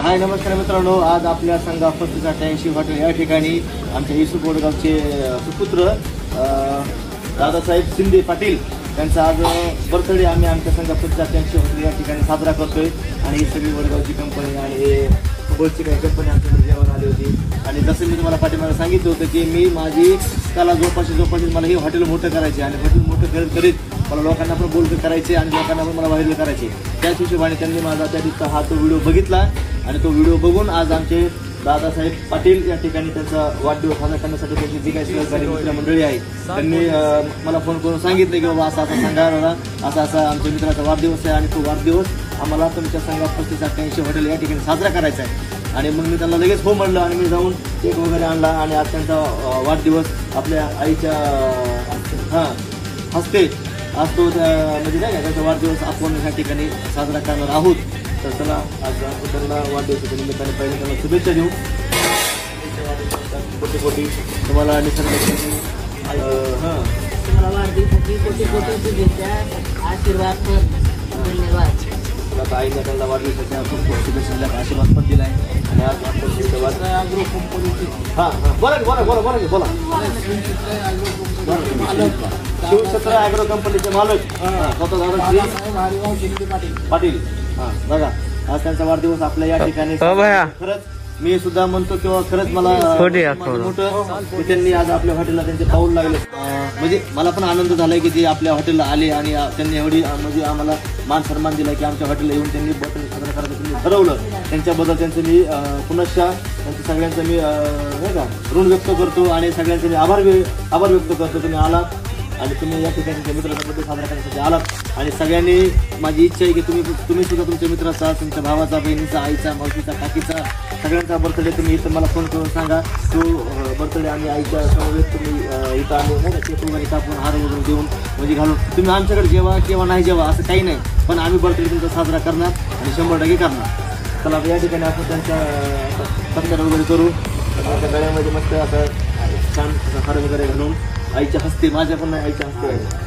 हाय नमस्कार मित्रांनो, आज आपल्या संघा फक्त 88 हॉटेल या ठिकाणी आमच्या इसू बोडगावचे सुपुत्र दादासाहेब शिंदे पाटील त्यांचा आज बर्थडे आम्ही आमच्या संघा फक्त 88 हॉटेल या ठिकाणी साजरा करतोय। आणि ही सगळी बोडगावची कंपनी आणि हे फुटबॉलची काही कंपनी आमच्याकडे जेवण आली होती। आणि जसं मी तुम्हाला पाठीमागे सांगितलं होतं की मी माझी कला जोपाशी मला हे हॉटेल मोठं करायचे आणि हॉटेल मोठं करीत मला लोकांना पण बोलतं करायचे आणि लोकांना पण मला व्हायरल करायचे। त्याच हिशोबाने त्यांनी माझा त्या दिवसा हा तो व्हिडिओ बघितला आणि तो व्हिडिओ बघून आज आमचे दादासाहेब पाटील या ठिकाणी त्यांचा वाढदिवस साजरा करण्यासाठी त्यांची जी काही सहकारी मित्रमंडळी आहे त्यांनी मला फोन करून सांगितलं की बाबा असं सांगा दादा, असा आमच्या मित्राचा वाढदिवस आहे आणि तो वाढदिवस आम्हाला तुमच्या संघात 35-88 हॉटेल या ठिकाणी साजरा करायचा आहे। आणि मग मी त्यांना लगेच हो म्हणलं आणि मी जाऊन केक वगैरे आणला आणि आज त्यांचा वाढदिवस आपल्या आईच्या हस्ते आज तो म्हणजे काय त्याचा वाढदिवस आपण ह्या ठिकाणी साजरा करणार आहोत। तर चला आज त्यांना वाढदिवसाच्या निमित्ताने पहिले त्यांना शुभेच्छा देऊ। कोटी कोटी तुम्हाला निसर्गाची तुम्हाला वाढदिवसाची कोटी कोटी शुभेच्छा, आशीर्वाद धन्यवाद। आता आईने त्यांना वाढदिवसाच्या खूप खूप शुभेच्छा आशीर्वाद पण दिला आहे। आणि आज आपण बोला शिवछत्र ॲग्रो कंपनीचे मालक स्वतः दादा पाटील बघा आज त्यांचा वाढदिवस आपल्या या ठिकाणी खरंच मी सुद्धा म्हणतो किंवा खरंच मला मोठं त्यांनी आज आपल्या हॉटेलला त्यांचे पाऊल लागले। म्हणजे मला पण आनंद झालाय की ते आपल्या हॉटेलला आले आणि त्यांनी एवढी म्हणजे आम्हाला मान सन्मान दिला की आमच्या हॉटेलला येऊन त्यांनी बर्थडे साजरा करायचं त्यांनी ठरवलं। त्यांच्याबद्दल त्यांचं मी पुनश्चा त्यांचं सगळ्यांचं मी नाही का ऋण व्यक्त करतो आणि सगळ्यांचे मी आभार व्यक्त करतो। तुम्ही आलात आणि तुम्ही या ठिकाणी मित्राचा बर्थडे साजरा करण्यासाठी आलात आणि सगळ्यांनी माझी इच्छा आहे की तुम्ही सुद्धा तुमच्या मित्राचा, तुमच्या भावाचा, बहिणीचा, आईचा, मावशीचा, काकीचा सगळ्यांचा बर्थडे तुम्ही इथं मला फोन करून सांगा। तो बर्थडे आम्ही आईच्या समवेत तुम्ही इथं आलो नाही केक वगैरे कापून हार वगैरे देऊन म्हणजे घालून तुम्ही आमच्याकडे जेवा किंवा नाही जेवा असं काही नाही, पण आम्ही बर्थडे तुमचा साजरा करणार आणि 100% करणार। चला या ठिकाणी आपण त्यांच्या सत्कार वगैरे करू। त्यांच्या गळ्यामध्ये मस्त असं छान हार वगैरे घालून आईच्या हस्ते, माझ्या पण आईच्या हस्ते आहे।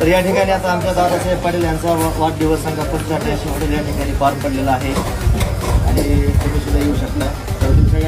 तर या ठिकाणी आता आमच्या दादासाहेब पाटील यांचा वाढदिवस संघा 85 हॉटेल या ठिकाणी पार पडलेला आहे आणि तुम्ही सुद्धा येऊ शकता। तर तुमच्या